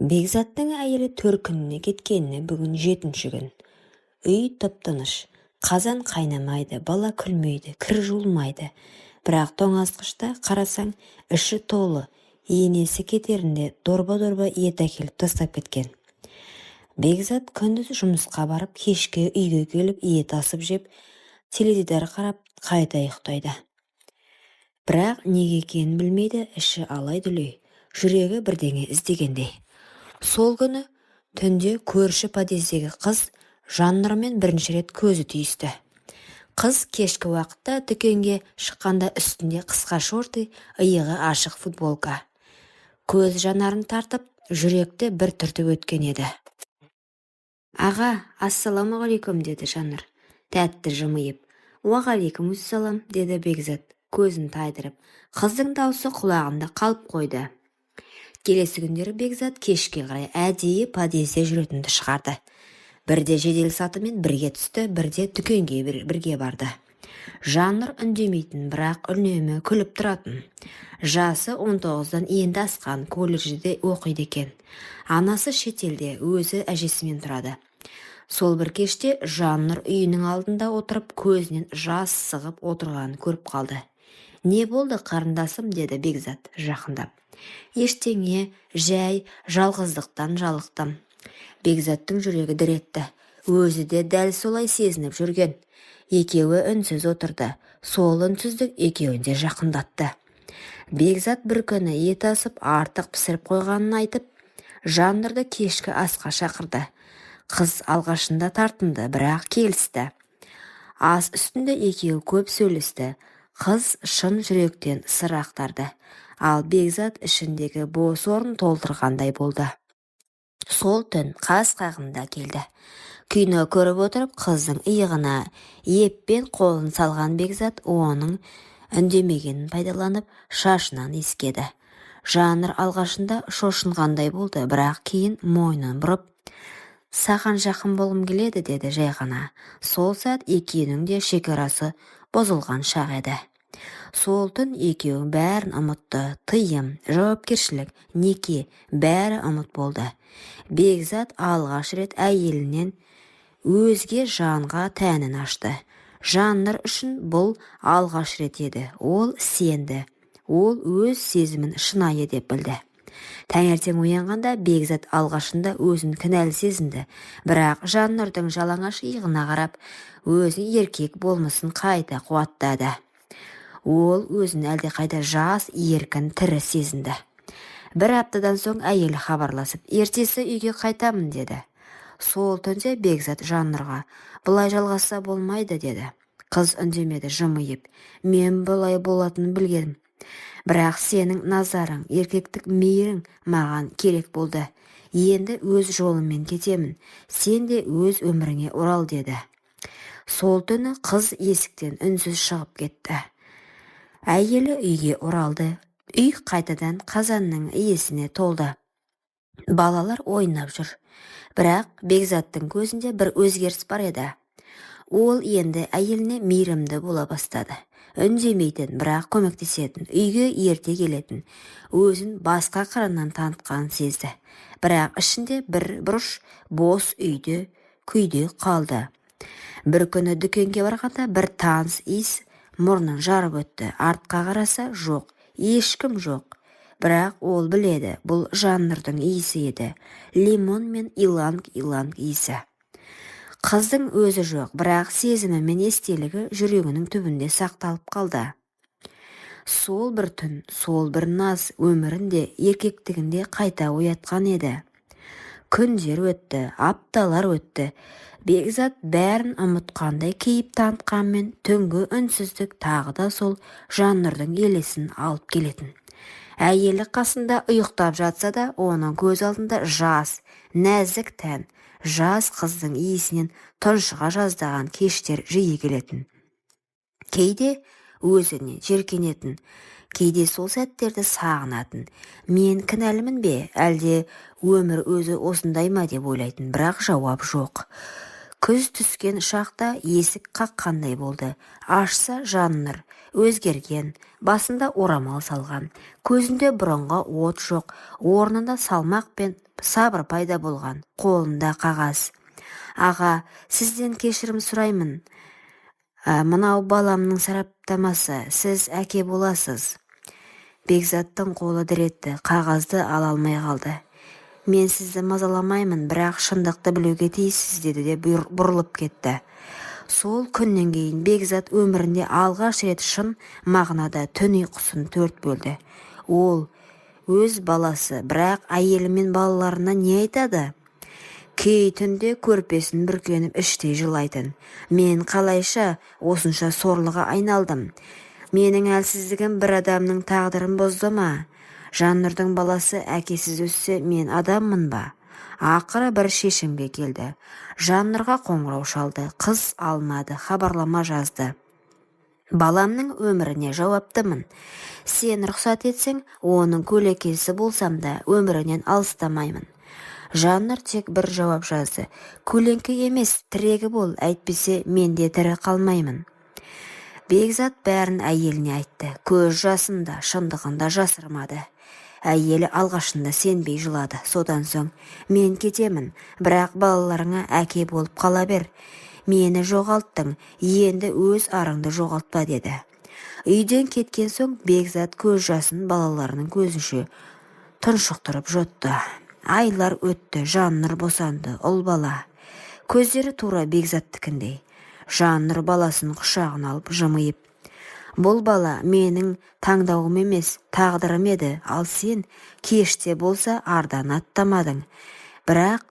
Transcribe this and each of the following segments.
Бекзаттың әйелі төркініне кеткеніне бүгін 7-ші күн. Үй тып-тыныш. Қазан қайнамайды, бала күлмейді, кір жуылмайды. Бірақ тоңазытқышта қарасаң, іші толы. Енесі кетерінде дорба-дорба ет әкеліп тастап кеткен. Бекзат күндіз жұмысқа барып, кешке үйге келіп, ет асып жеп, теледидар қарап, қайта ұйықтайды. Бірақ неге екенін білмейді, іші алай-дүлей, жүрегі бірдеңе іздегендей. Сол күні түнде көрші подъездегі қыз Жаннұрмен бірінші рет көзі түйісті. Қыз кешкі уақытта дүкенге шыққанда үстінде қысқа шорты, иығы ашық футболка. Көз жанарын тартып, жүректі бір түртіп өткен еді. «Аға, ассаламағалейкум», деді Жаннұр, тәтті жымиып. «Уағалейкумассалам», деді Бекзат, көзін тайдырып. Қыздың даусы құлағында қалып қойды. Келесі күндері Бекзат кешке қарай әдейі подъезде жүретінді шығарды. Бірде жедел сатымен бірге түсті, бірде дүкенге бірге барды. Жаннұр үндемейтін, бірақ үнемі күліп тұратын. Жасы 19-дан енді асқан, колледжде оқиды екен. Анасы шетелде, өзі әжесімен тұрады. Сол бір кеште Жаннұр үйінің алдында отырып, көзінен жас сығып отырғанын көріп қалды. «Не болды, қарындасым?» деді Бекзат жақындап. «Ештеңе, жай, жалғыздықтан жалықтым». Бекзаттың жүрегі дір етті. Өзі де дәл солай сезініп жүрген. Екеуі үнсіз отырды. Сол үнсіздік екеуін де жақындатты. Бекзат бір күні ет асып, артық пісіріп қойғанын айтып, Жаннұрды кешкі асқа шақырды. Қыз алғашында тартынды, бірақ келісті. Ас үстінде екеуі көп сөйлесті. Қыз шын жүректен сыр ақтарды. Ал Бекзат ішіндегі бос орын толтырғандай болды. Сол түн қас қағында келді. Кино көріп отырып, қыздың иығына еппен қолын салған Бекзат оның үндемегенін пайдаланып, шашынан иіскеді. Жаннұр алғашында шошынғандай болды, бірақ кейін мойнын бұрып, «Саған жақын болғым келеді», деді жай ғана. Сол сәт екеуінің де шекарасы бұзылған шақ еді. Сол түн екеуі бәрін ұмытты. Тыйым, жауапкершілік, неке, бәрі ұмыт болды. Бекзат алғаш рет әйелінен өзге жанға тәнін ашты. Жаннұр үшін бұл алғаш рет еді. Ол сенді. Ол өз сезімін шынайы деп білді. Таңертең оянғанда Бекзат алғашында өзін кінәлі сезінді. Бірақ Жаннұрдың жалаңаш иығына қарап, өзін еркек болмысын қайта қуаттады. Ол өзін әлдеқайда жас, еркін, тірі сезінді. Бір аптадан соң әйелі хабарласып, «Ертесі үйге қайтамын», деді. Сол түнде Бекзат Жаннұрға, «Бұлай жалғасса болмайды», деді. Қыз үндемеді, жымиып, «Мен бұлай болатынын білгенмін. Бірақ сенің назарың, еркектік мейірің маған керек болды. Енді өз жолыммен кетемін. Сен де өз өміріңе орал», деді. Сол түні қыз есіктен үнсіз шығып кетті. Әйелі үйге оралды. Үй қайтадан қазанның иесіне толды. Балалар ойнап жүр. Бірақ Бекзаттың көзінде бір өзгеріс бар еді. Ол енді әйеліне мейірімді бола бастады. Үндемейтін, бірақ көмектесетін, үйге ерте келетін, өзін басқа қырынан танытқанын сезді. Бірақ ішінде бір бұрыш бос күйде қалды. Бір күні дүкенге барғанда бір таныс иіс мұрнын жарып өтті. Артқа қараса жоқ, ешкім жоқ. Бірақ ол біледі, бұл Жаннұрдың иісі еді. Лимон мен иланг иісі. Қыздың өзі жоқ, бірақ сезімі мен естелігі жүрегінің түбінде сақталып қалды. Сол бір түн, сол бір наз өмірінде, еркектігінде қайта оятқан еді. Күндер өтті, апталар өтті. Бекзат бәрін ұмытқандай кейіп танытқанмен, түнгі үнсіздік тағы да сол Жаннұрдың елесін алып келетін. Әйелі қасында ұйықтап жатса да, оның көз алдында жас, нәзік тән, жас қыздың иісінен тұншыға жаздаған кештер жиі келетін. Кейде өзіне жеркенетін, кейде сол сәттерді сағынатын. Мен кінәлімін бе, әлде өмір өзі осындай ма деп ойлайтын, бірақ жауап жоқ. Күз түскен шақта есік қаққандай болды. Ашса Жаннұр өзгерген, басында орамал салған, көзінде бұрынғы от жоқ, орнында салмақ пен сабыр пайда болған, қолында қағаз. Аға, сізден кешірім сұраймын. Мынау баламның сараптамасы, сіз әке боласыз. Бекзаттың қолы дір етті, қағазды ала алмай қалды. Мен сізді мазаламаймын, бірақ шындықты білуге тиіссіз, деді де бұрылып кетті. Сол күннен кейін Бекзат өмірінде алғаш рет шын мағынада түн ұйқысын төрт бөлді. Ол өз баласы, бірақ әйелі мен балаларына не айтады? Кей түнде көрпесін бүркеніп іштей жылайтын. Мен қалайша осынша сорлыға айналдым. Менің әлсіздігім бір адамның тағдырын бозды ма? Жаннұрдың баласы әкесіз өссе, мен адаммын ба? Ақыры бір шешімге келді. Жаннұрға қоңырау шалды, қыз алмады, хабарлама жазды. Баламның өміріне жауаптымын. Сен рұқсат етсең, оның көлекесі болсам да өмірінен алыстамаймын. Жаннұр тек бір жауап жазды. Көлеңкі емес, тірегі бол, әйтпесе мен де тірі қалмаймын. Бекзат бәрін әйеліне айтты. Көз жасында, шындығында жасырмады. Әйелі алғашында сенбей жылады. Содан соң, мен кетемін, бірақ балаларыңа әке болып қала бер. Мені жоғалттың, енді өз арыңды жоғалтпа, деді. Үйден кеткен соң Бекзат көз жасын балаларының көзінше тұншықтырып жұтты. Айлар өтті, Жаннұр босанды, ұл бала. Көздері тура Бекзаттікіндей. Жаннұр баласын құшағына алып жымиып, бұл бала менің таңдауым емес, тағдырым еді, ал сен кеште болса ардан аттамадың. Бірақ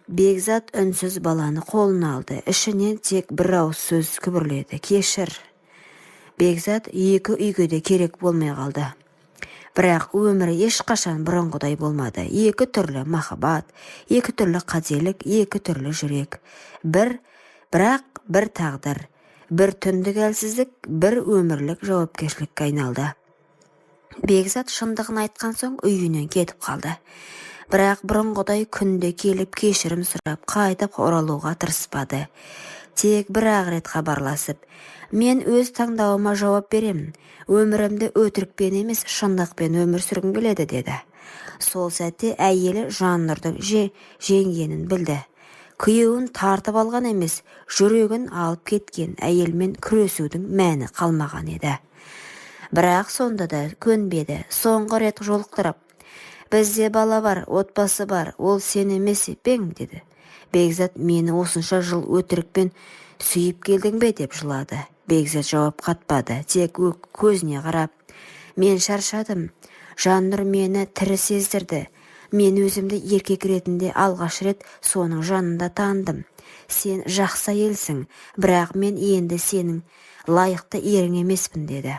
Бекзат үнсіз баланы қолына алды, ішінен тек бір ауыз сөз күбірледі: кешір. Бекзат екі үйге де керек болмай қалды. Бірақ өмірі ешқашан бұрынғыдай болмады. Екі түрлі махаббат, екі түрлі қателік, екі түрлі жүрек. Бірақ бір тағдыр, бір түндік әлсіздік, бір өмірлік жауапкершілікке айналды. Бекзат шындығын айтқан соң үйінен кетіп қалды. Бірақ бұрынғыдай күнде келіп кешірім сұрап, қайтып оралуға тырыспады. Тек бір-ақ рет хабарласып, мен өз таңдауыма жауап беремін. Өмірімді өтірікпен емес, шындықпен өмір сүргім келеді, деді. Сол сәтте әйелі Жаннұрдың жеңгенін білді. Күйеуін тартып алған емес, жүрегін алып кеткен әйелмен күресудің мәні қалмаған еді. Бірақ сонда да көнбеді. Соңғы рет жолықтырып, бізде бала бар, отбасы бар, ол сен емес пең, деді. Бекзат, мені осынша жыл өтірікпен сүйіп келдің бе, деп жылады. Бекзат жауап қатпады, тек көзіне қарап, мен шаршадым. Жаннұр мені тірі сездірді. Мен өзімді еркек ретінде алғаш рет соның жанында таныдым. Сен жақсы әйелсің, бірақ мен енді сенің лайықты ерің емеспін, деді.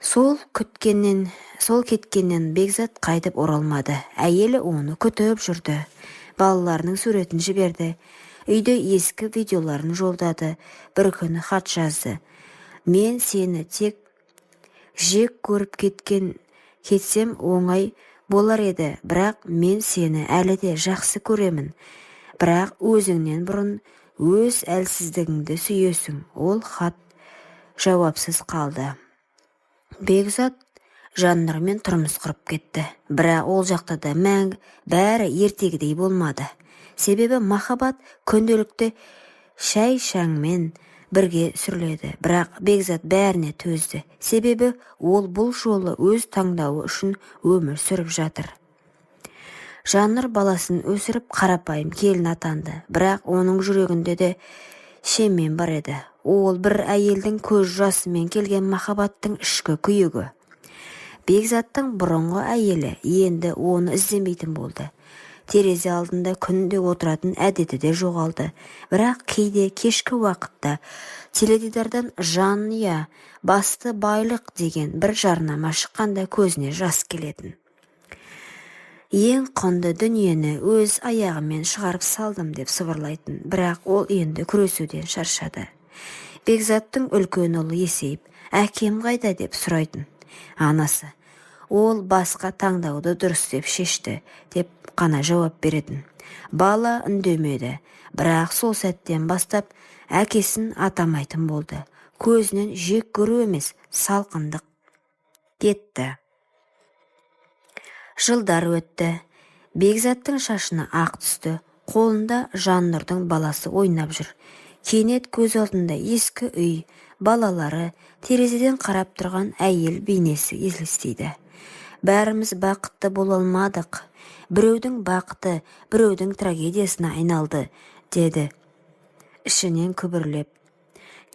Сол кеткеннен Бекзат қайтып оралмады. Әйелі оны күтіп жүрді. Балаларының суретін жіберді. Үйде ескі видеоларын жолдады. Бір күні хат жазды. Мен сені тек жек көріп кетсем оңай болар еді, бірақ мен сені әлі де жақсы көремін. Бірақ өзіңнен бұрын өз әлсіздігіңді сүйесің. Ол хат жауапсыз қалды. Бекзат Жаннұрмен тұрмыс құрып кетті. Бірақ ол жақта да бәрі ертегідей болмады. Себебі махаббат күнделікті шай-шаңмен бірге сүріледі. Бірақ Бекзат бәріне төзді. Себебі ол бұл жолы өз таңдауы үшін өмір сүріп жатыр. Жаннұр баласын өсіріп қарапайым келін атанды. Бірақ оның жүрегінде де шемен бар еді. Ол бір әйелдің көз жасымен келген махаббаттың ішкі күйігі. Бекзаттың бұрынғы әйелі енді оны іздемейтін болды. Терезе алдында күнде отыратын әдеті де жоғалды. Бірақ кейде кешкі уақытта теледидардан жанұя басты байлық деген бір жарнама шыққанда көзіне жас келетін. Ең құнды дүниені өз аяғымен шығарып салдым, деп сыбырлайтын. Бірақ ол енді күресуден шаршады. Бекзаттың үлкен ұлы есейіп, әкем қайда, деп сұрайтын. Анасы, ол басқа таңдауды дұрыс деп шешті деп қана жауап беретін. Бала үндемеді, бірақ сол сәттен бастап әкесін атамайтын болды. Көзінен жек көру емес, салқындық кетті. Жылдар өтті. Бекзаттың шашына ақ түсті. Қолында Жаннұрдың баласы ойнап жүр. Кенет көз алдында ескі үй, балалары, терезеден қарап тұрған әйел бейнесі елестейді. Бәріміз бақытты бола алмадық. Біреудің бақыты, біреудің трагедиясына айналды, деді ішінен күбірлеп.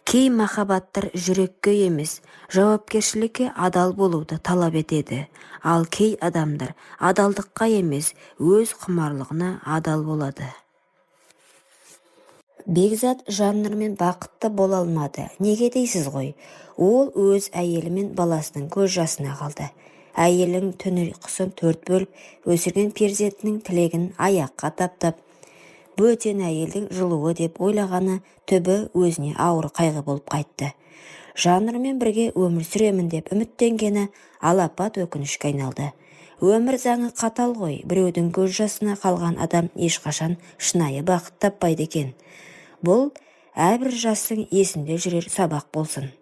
Кей махаббаттар жүрекке емес, жауапкершілікке адал болуды талап етеді. Ал кей адамдар адалдыққа емес, өз құмарлығына адал болады. Бекзат Жаннұрмен бақытты бола алмады. Неге дейсіз ғой? Ол өз әйелі мен баласының көз жасына қалды. Әйелің түн ұйқысын 4 бөліп, өсірген перзентінің тілегін аяққа таптап, бөтен әйелдің жылуы деп ойлағаны түбі өзіне ауыр қайғы болып қайтты. Жаннұрмен бірге өмір сүремін деп үміттенгені алапат өкінішке айналды. Өмір заңы қатал ғой, біреудің көз жасына қалған адам ешқашан шынайы бақыт таппайды екен. Бұл әрбір жастың есінде жүрер сабақ болсын.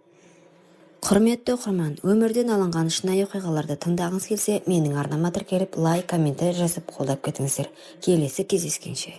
Құрметті оқырман, өмірден алынған шынайы оқиғаларды тыңдағыңыз келсе, менің арнама тіркеліп, лайк, комментарий жазып қолдап кетіңіздер. Келесі кездескенше.